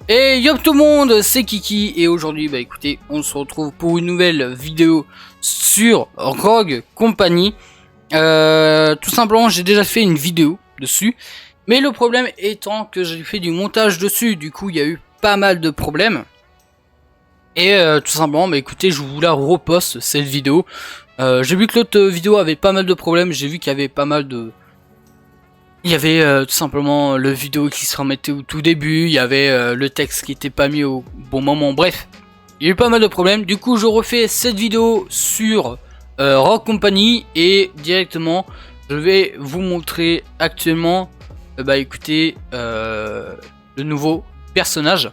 Et yo tout le monde, c'est Kiki et aujourd'hui bah écoutez, on se retrouve pour une nouvelle vidéo sur Rogue Company. Tout simplement j'ai déjà fait une vidéo dessus, mais le problème étant que j'ai fait du montage dessus, du coup il y a eu pas mal de problèmes. Et tout simplement bah écoutez, je vous la reposte cette vidéo. J'ai vu que l'autre vidéo avait pas mal de problèmes, j'ai vu qu'il y avait pas mal de... Il y avait tout simplement le vidéo qui se remettait au tout début, il y avait le texte qui était pas mis au bon moment, bref. Il y a eu pas mal de problèmes, du coup je refais cette vidéo sur Rogue Company et directement je vais vous montrer actuellement, bah écoutez, le nouveau personnage.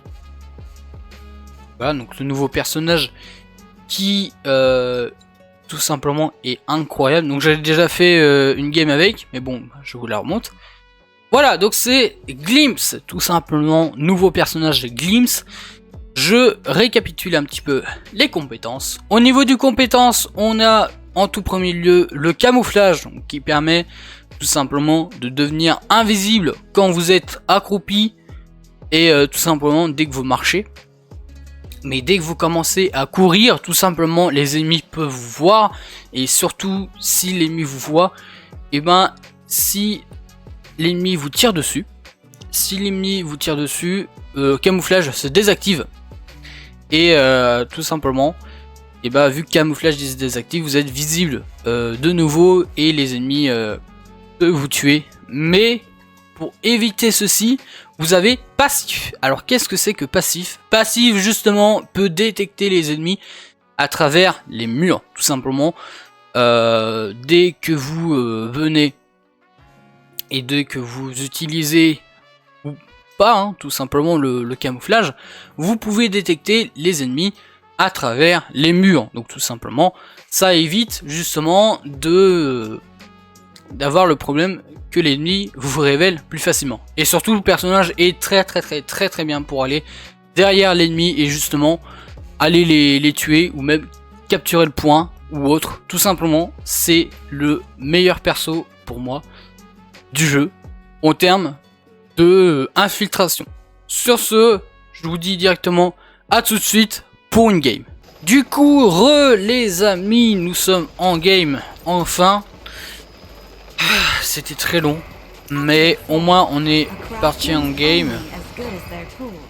Voilà, donc le nouveau personnage qui tout simplement est incroyable. Donc j'avais déjà fait une game avec, mais bon, je vous la remonte. Voilà, donc c'est Glimpse, tout simplement, nouveau personnage de Glimpse. Je récapitule un petit peu les compétences. Au niveau du compétence, on a en tout premier lieu le camouflage, donc, qui permet tout simplement de devenir invisible quand vous êtes accroupi et tout simplement dès que vous marchez. Mais dès que vous commencez à courir, tout simplement, les ennemis peuvent vous voir. Et surtout, si l'ennemi vous voit, et ben, si l'ennemi vous tire dessus, camouflage se désactive. Et tout simplement, et ben, vu que camouflage se désactive, vous êtes visible de nouveau et les ennemis peuvent vous tuer. Mais pour éviter ceci, vous avez passif. Alors qu'est-ce que c'est que passif? Passif justement peut détecter les ennemis à travers les murs, tout simplement. Dès que vous venez et dès que vous utilisez ou pas, hein, tout simplement le camouflage, vous pouvez détecter les ennemis à travers les murs. Donc tout simplement, ça évite justement d'avoir le problème que l'ennemi vous révèle plus facilement. Et surtout, le personnage est très bien pour aller derrière l'ennemi et justement aller les tuer ou même capturer le point ou autre. Tout simplement, c'est le meilleur perso pour moi du jeu en termes de infiltration. Sur ce, je vous dis directement à tout de suite pour une game. Du coup, les amis, nous sommes en game enfin. C'était très long, mais au moins on est parti en game.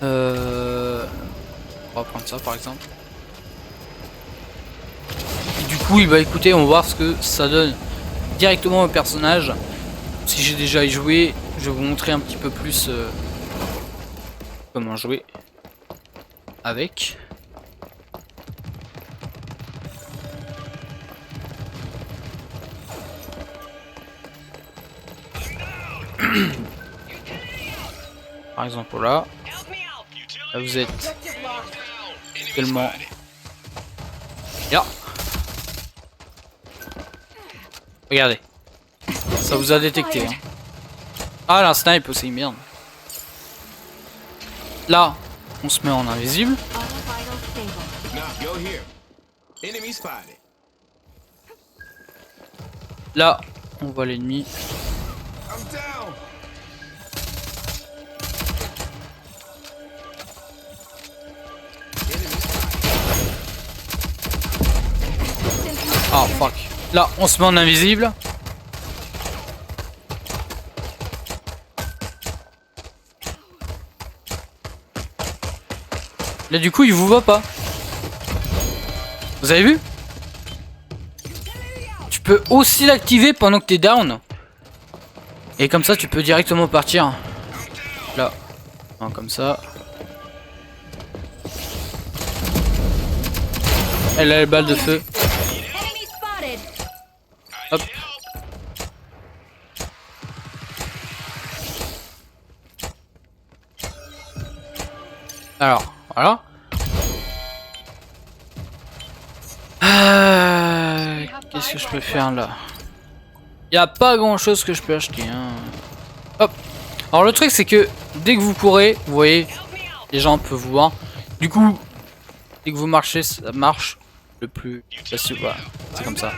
On va prendre ça par exemple. Et du coup, il va écouter, on va voir ce que ça donne directement au personnage. Si j'ai déjà joué, je vais vous montrer un petit peu plus comment jouer avec. Par exemple là vous êtes tellement là. Regardez, ça vous a détecté hein. Ah la snipe aussi, merde. Là on se met en invisible. Là on voit l'ennemi. Ah fuck. Là on se met en invisible. Là du coup il vous voit pas. Vous avez vu? Tu peux aussi l'activer pendant que t'es down. Et comme ça tu peux directement partir. Là. Non, comme ça. Elle a les balles de feu. Hop. Alors, voilà. Qu'est-ce que je peux faire là? Il n'y a pas grand chose que je peux acheter. Hein. Hop. Alors le truc c'est que dès que vous courez, vous voyez, les gens peuvent vous voir. Du coup, dès que vous marchez, ça marche le plus facile. Voilà, c'est comme ça.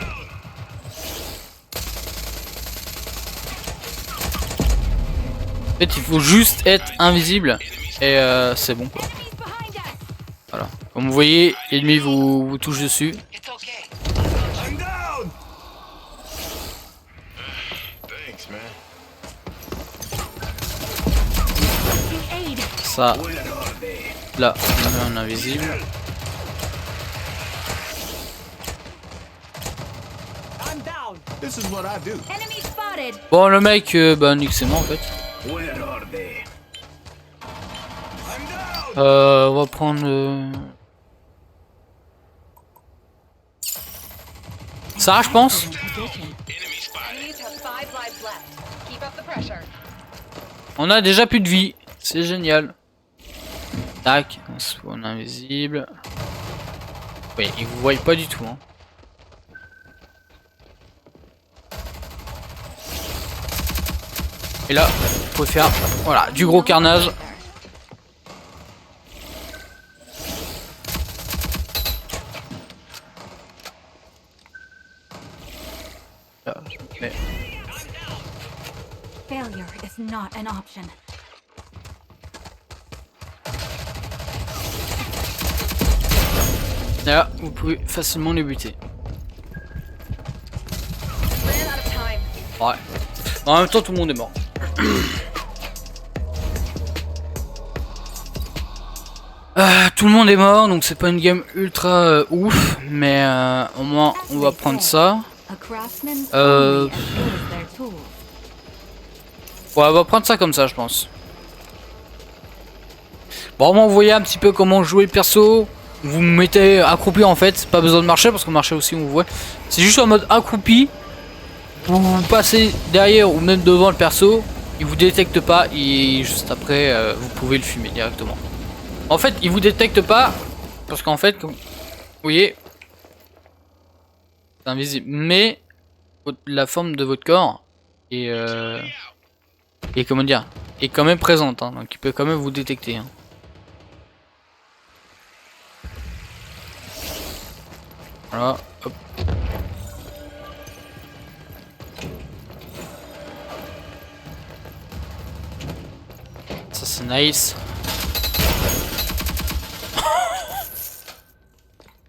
En fait, il faut juste être invisible Et c'est bon quoi. Voilà. Comme vous voyez, l'ennemi vous touche dessus. Ça, là, on a un invisible. Bon, le mec, bah, nique c'est moi en fait. On va prendre ça, je pense. On a déjà plus de vie, c'est génial. Tac, on se voit en invisible. Oui, ils vous voient pas du tout. Hein. Et là, vous pouvez faire voilà, du gros carnage. Là, je me mets. Failure is not an option. Et là, vous pouvez facilement les buter. Ouais. En même temps, tout le monde est mort. Tout le monde est mort, donc c'est pas une game ultra ouf, mais au moins on va prendre ça. Ouais, on va prendre ça comme ça, je pense. Bon, au moins vous voyez un petit peu comment jouer le perso. Vous me mettez accroupi en fait, pas besoin de marcher parce que marcher aussi on vous voit. C'est juste en mode accroupi. Vous passez derrière ou même devant le perso, il vous détecte pas et juste après vous pouvez le fumer directement. En fait, il vous détecte pas parce qu'en fait, comme vous voyez, c'est invisible, mais la forme de votre corps est, comment dire, est quand même présente, hein, donc il peut quand même vous détecter. Hein. Voilà, hop. Ça c'est nice.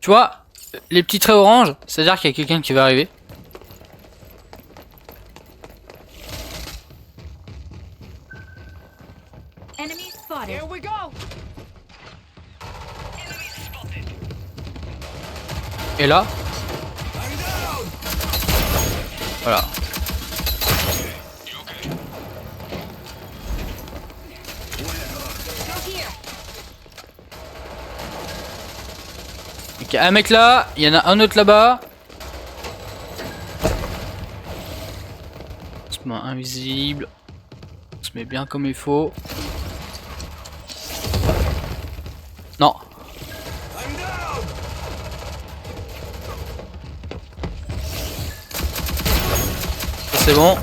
Tu vois, les petits traits orange, c'est-à-dire qu'il y a quelqu'un qui va arriver. Et là, voilà. Ok, un mec là, il y en a un autre là-bas. On se met invisible. On se met bien comme il faut. Non. Ça c'est bon.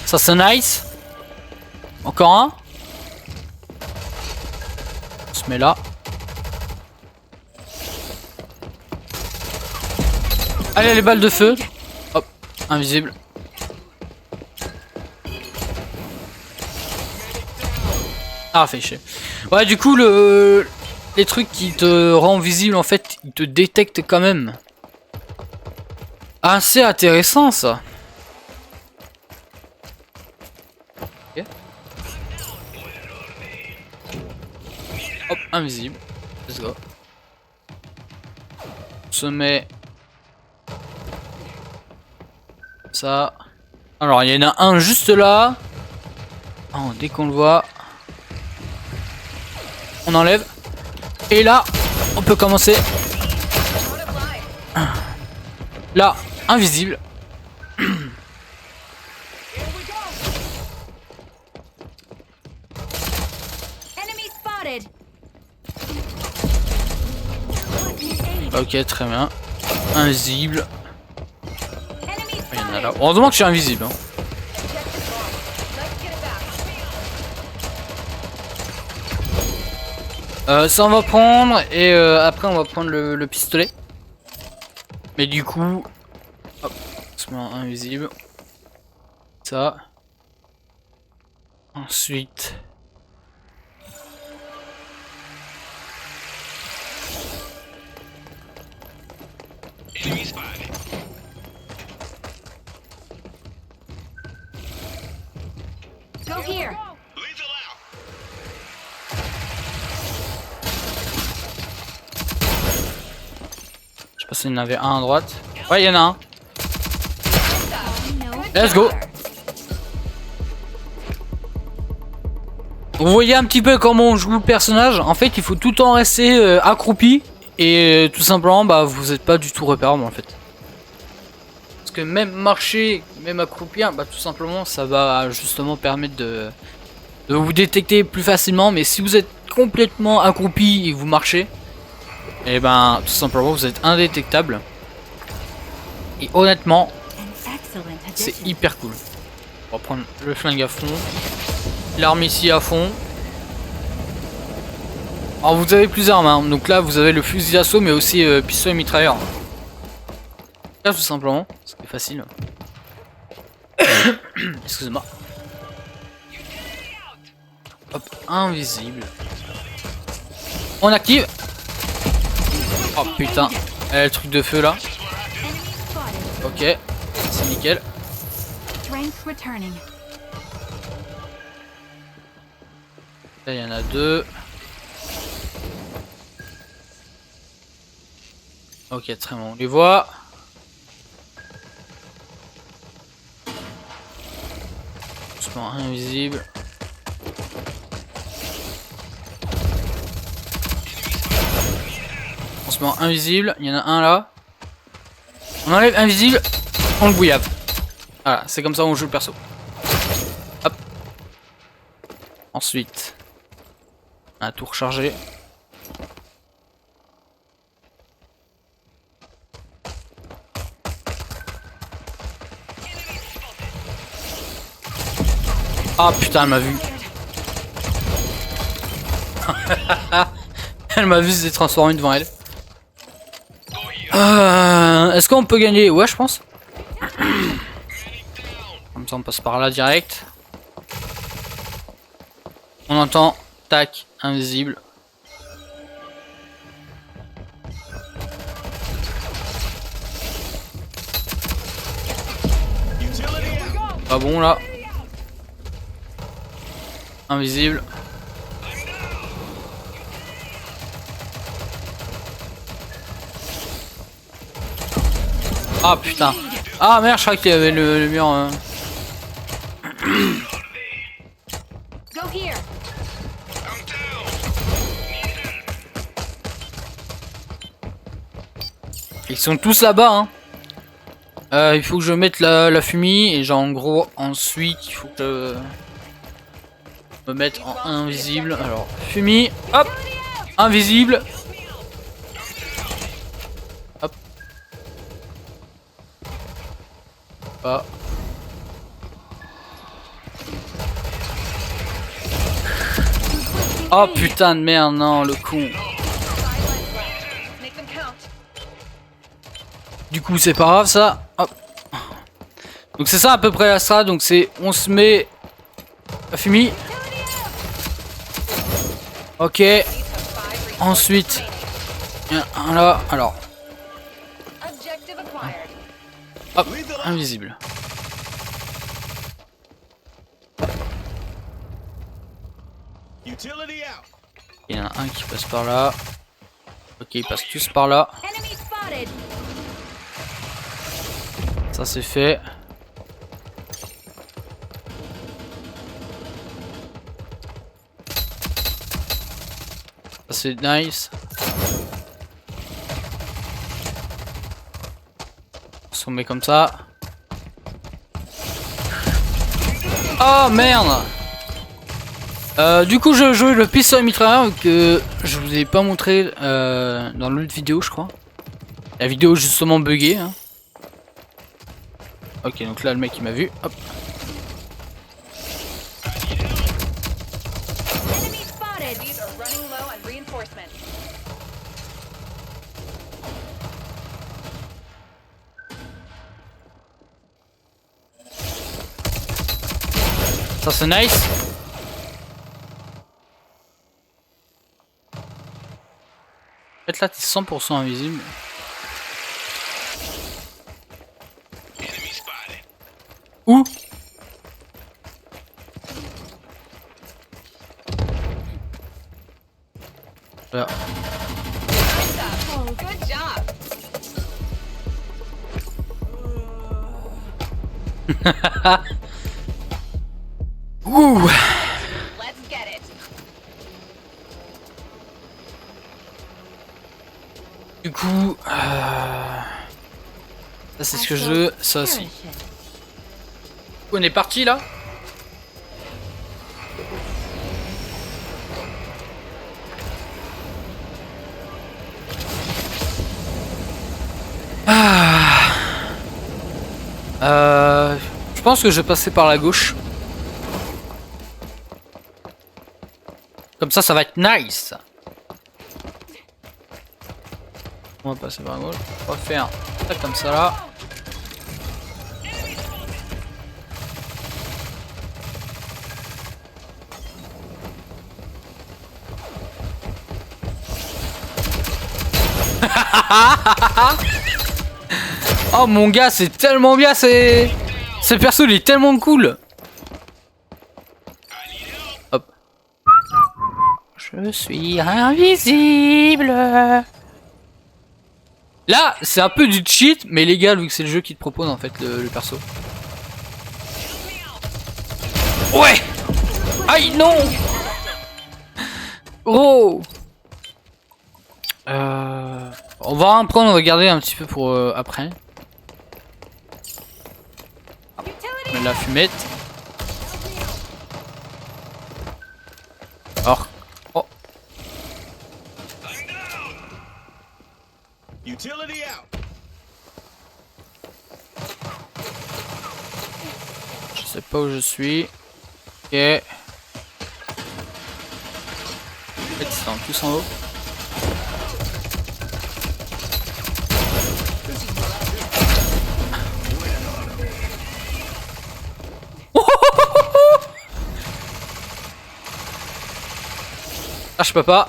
Ça c'est nice. Encore un. On se met là. Allez les balles de feu. Hop, invisible. Ah fait chier. Ouais du coup les trucs qui te rendent visible en fait, ils te détectent quand même. Assez intéressant ça. Ok. Hop, invisible. Let's go. On se met ça. Alors il y en a un juste là. Oh, dès qu'on le voit, on enlève. Et là, on peut commencer. Là, invisible. Ok, très bien. Invisible. Il y en a là. Heureusement que je suis invisible. Hein. Ça on va prendre et après on va prendre le pistolet. Mais du coup, hop, on se met en invisible. Ça. Ensuite. Go here. Je sais pas s'il y en avait un à droite. Ouais, il y en a un. No Let's go. fire. Vous voyez un petit peu comment on joue le personnage. En fait, il faut tout le temps rester accroupi. Et tout simplement, bah, vous n'êtes pas du tout repérable en fait. Parce que même marcher, même accroupir, bah, tout simplement, ça va justement permettre de vous détecter plus facilement. Mais si vous êtes complètement accroupi et vous marchez, et ben tout simplement, vous êtes indétectable. Et honnêtement, An excellent c'est addition. hyper cool. On va prendre le flingue à fond. L'arme ici à fond. Alors vous avez plusieurs armes, hein. Donc là vous avez le fusil d'assaut mais aussi pistolet mitrailleur. Là tout simplement, c'est facile. Excusez-moi. Hop, invisible. On active. Oh putain, le truc de feu là. Enemy spotted. Ok, c'est nickel. Strength returning. Là il y en a deux. Ok, très bon, on les voit. Doucement, invisible. On se met en invisible, il y en a un là. On enlève invisible, on le bouillave. Voilà, c'est comme ça on joue le perso. Hop. Ensuite, on a tout rechargé. Ah putain, elle m'a vu. Elle m'a vu se transformer devant elle. Est-ce qu'on peut gagner? Ouais, je pense. Comme ça, on passe par là direct. On entend tac, invisible. Pas bon là. Invisible. Ah putain. Ah merde, je crois qu'il y avait le mur. Go here. Ils sont tous là-bas. Hein. Il faut que je mette la fumée et genre en gros ensuite il faut que je me mette en invisible. Alors fumée, hop, invisible. Hop. Pas. Oh putain de merde, non, le con. Du coup, c'est pas grave ça. Hop. Donc c'est ça à peu près la strat. Donc c'est on se met la fumée. Ok. Ensuite, il y en a un là. Alors. Hop, invisible. Il y en a un qui passe par là. Ok, ils passent tous par là. Enemy spotted. Ça c'est fait. Ça c'est nice. On se met comme ça. Oh merde. Du coup je jouais le pistolet mitrailleur que je vous ai pas montré dans l'autre vidéo je crois. La vidéo justement buggée. Hein. Ok, donc là le mec il m'a vu. Hop. Enemy spotted. These are running low on reinforcements. Ça c'est nice. fait là t'es 100% invisible. Où? Voilà. Oh, good job. Ouh. Let's get it. Du coup, ça c'est ce que je veux, ça aussi. On est parti là. Je pense que je vais passer par la gauche. Comme ça va être nice. On va passer par la gauche. On va faire ça comme ça là. Oh mon gars, c'est tellement bien, ce perso il est tellement cool. Hop. Je suis invisible. Là, c'est un peu du cheat, mais légal vu que c'est le jeu qui te propose en fait le perso. Ouais. Aïe non. Oh. On va en prendre, on va garder un petit peu pour après. Mais la fumette. Alors. Oh. Je sais pas où je suis. Ok. En fait, c'est en plus en haut. Ah, je peux pas.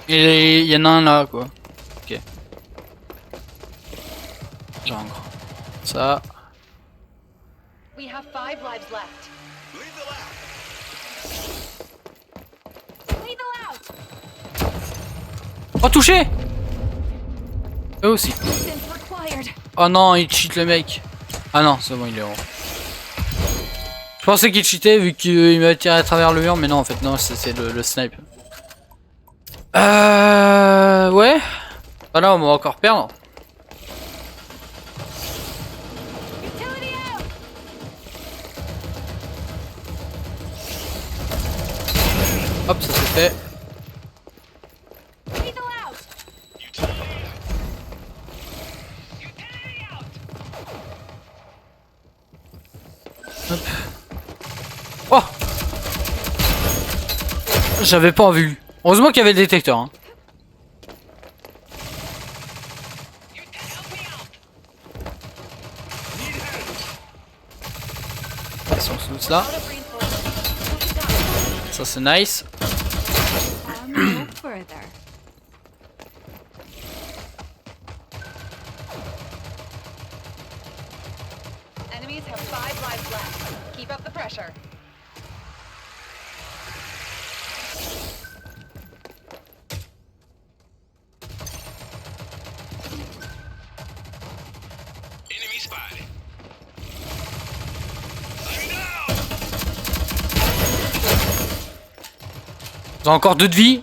Et il y en a un là, quoi. Ok. Genre, ça. We have 5 lives left. Lethal out. Oh, touché! Eux aussi. Distance required. Oh non, il cheat le mec. Ah non, c'est bon, il est en haut. Je pensais qu'il cheatait vu qu'il m'a tiré à travers le mur, mais non, en fait, non, c'est le snipe. Ouais. Ah là, on va encore perdre. Utility out. Hop, ça c'est fait. Lethal out. Hop. Oh! J'avais pas vu. Heureusement qu'il y avait le détecteur. Hein. Si on se lance là. Out of reinforcements. Ça c'est nice. No further. Enemies have 5 lives left. Keep up the pressure. J'ai encore 2 de vie.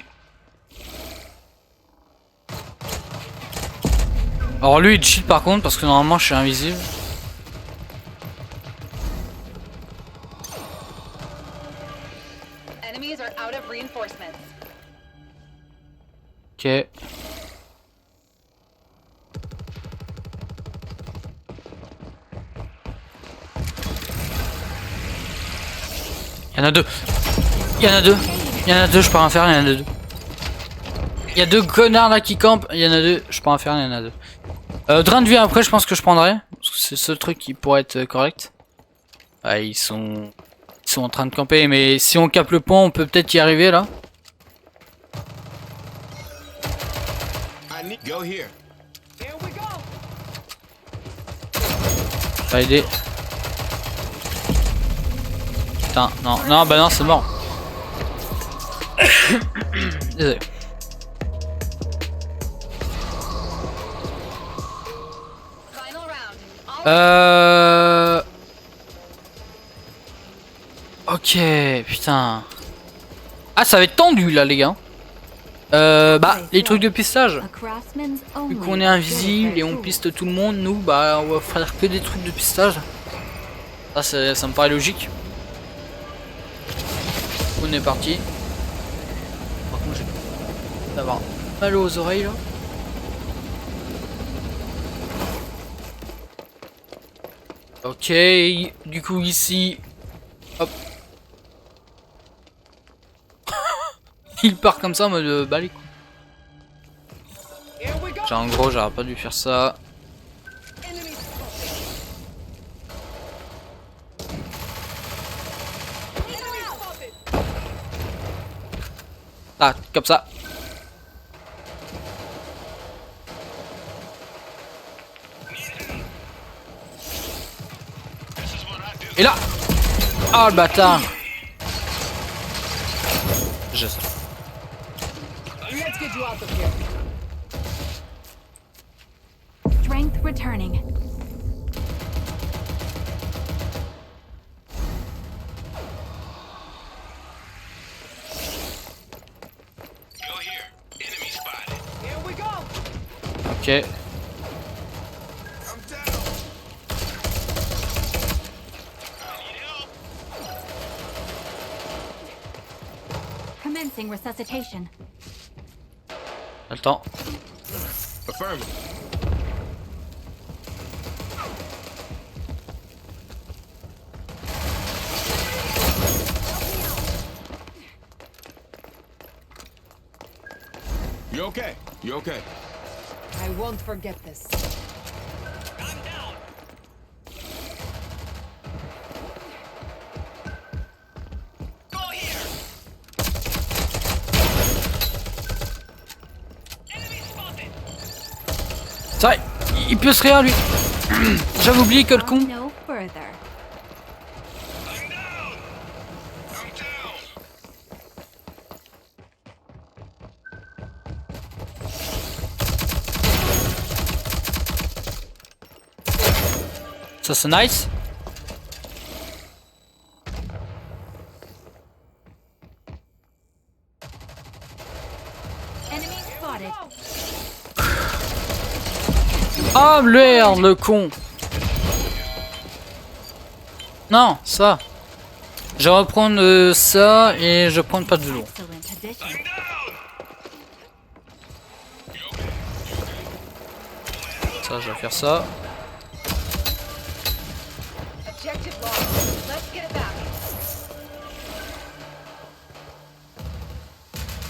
Alors lui il cheat par contre parce que normalement je suis invisible. Enemies are out of reinforcements. Ok. Il y en a deux. Il y en a deux. Il y en a deux, je peux rien faire, il y en a deux. Il y a deux connards là qui campent, il y en a deux, je peux rien faire, il y en a deux. Drain de vie après, je pense que je prendrai. Parce que c'est le seul truc qui pourrait être correct. Ah, ils sont en train de camper, mais si on capte le pont, on peut peut-être y arriver là. Go here. Pas aider. Putain, non, non, bah non, c'est mort. Désolé. Final round. All Ok, putain. Ah, ça va être tendu là, les gars. Bah, les trucs de pistage. Vu qu'on est invisible et on piste tout le monde, nous, bah, on va faire que des trucs de pistage. Ça me paraît logique. On est parti. Par contre, j'ai d'avoir mal aux oreilles là. Ok, du coup ici, hop. Il part comme ça en mode bah les couilles. Genre en gros j'aurais pas dû faire ça. Ah, comme ça. Et là. Ah le bâtard. Je sais. Strength returning. Go here. Enemy spotted. Ok. I'm down. I need help. Commencing resuscitation. T'as le temps. Affirmative. You okay? You okay? I won't forget this. Ça, il peut se rien lui. J'avais oublié que le con. No further. I'm down. Ça c'est nice. Enemy spotted. Ah merde le con. Non, ça. Je vais reprendre ça et je vais prendre pas de vélo. Excellent addition. Ça, je vais faire ça. objective lost. Let's get it back.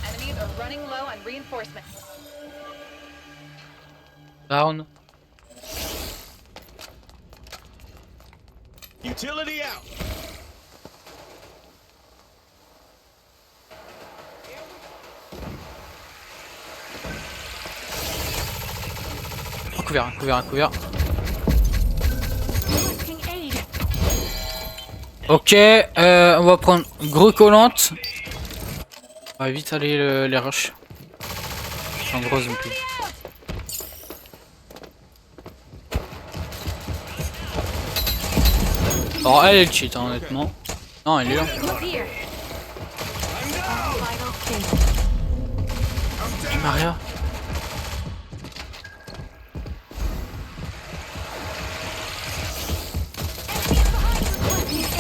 Enemies are running low on reinforcements. Down. Utility out. Un couvert, un couvert, un couvert. Requesting aid. Ok, on va prendre gros collante. On va vite aller les rush. En gros zombie. Alors elle est cheat hein, honnêtement. Non elle est là. Look here. Vital state. Et Maria.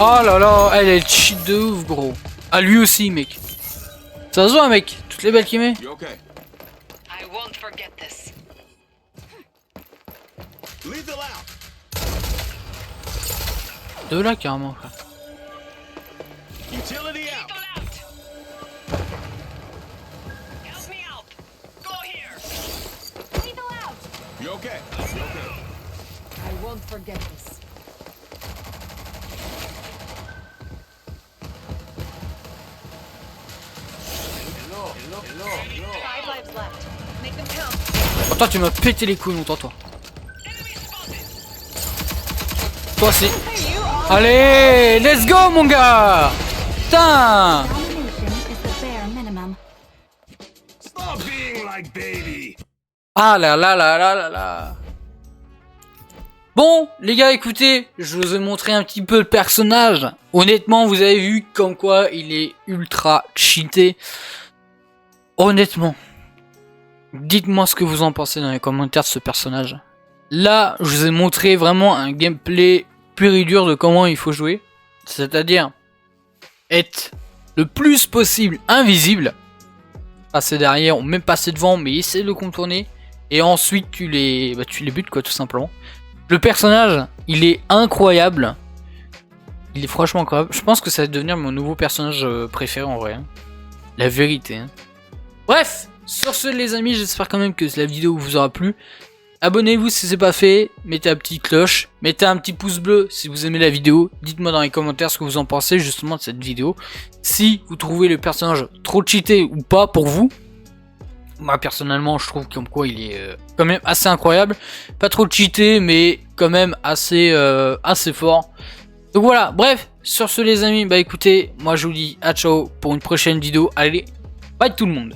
Oh là là, elle est cheat de ouf gros. Ah lui aussi mec. Ça se voit mec, toutes les belles qu'il met. You okay? I won't forget this. Lethal out. Deux là carrément frère. Utility out. Help me out. Go here. Lethal out. You okay? You okay? I won't forget this. Five lives left. Make them count. toi tu m'as pété les couilles longtemps toi. Toi c'est... Allez, let's go mon gars. Putain. Domination is the bare minimum. Stop being like baby. Ah là là là là là là. Bon, les gars, écoutez, je vous ai montré un petit peu le personnage. Honnêtement, vous avez vu comme quoi il est ultra cheaté. Honnêtement, dites-moi ce que vous en pensez dans les commentaires de ce personnage. Là, je vous ai montré vraiment un gameplay pur et dur de comment il faut jouer. C'est-à-dire être le plus possible invisible. Passer derrière ou même passer devant, mais essayer de le contourner. Et ensuite, tu les butes quoi, tout simplement. Le personnage, il est incroyable. Il est franchement incroyable. Je pense que ça va devenir mon nouveau personnage préféré en vrai. Hein. La vérité. Hein. Bref, sur ce les amis, j'espère quand même que la vidéo vous aura plu. Abonnez-vous si c'est pas fait. Mettez la petite cloche. Mettez un petit pouce bleu si vous aimez la vidéo. Dites-moi dans les commentaires ce que vous en pensez justement de cette vidéo. Si vous trouvez le personnage trop cheaté ou pas pour vous. Moi personnellement je trouve comme quoi il est quand même assez incroyable. Pas trop cheaté mais quand même assez fort. Donc voilà, bref, sur ce les amis, bah écoutez, moi je vous dis à ciao pour une prochaine vidéo. Allez, bye tout le monde.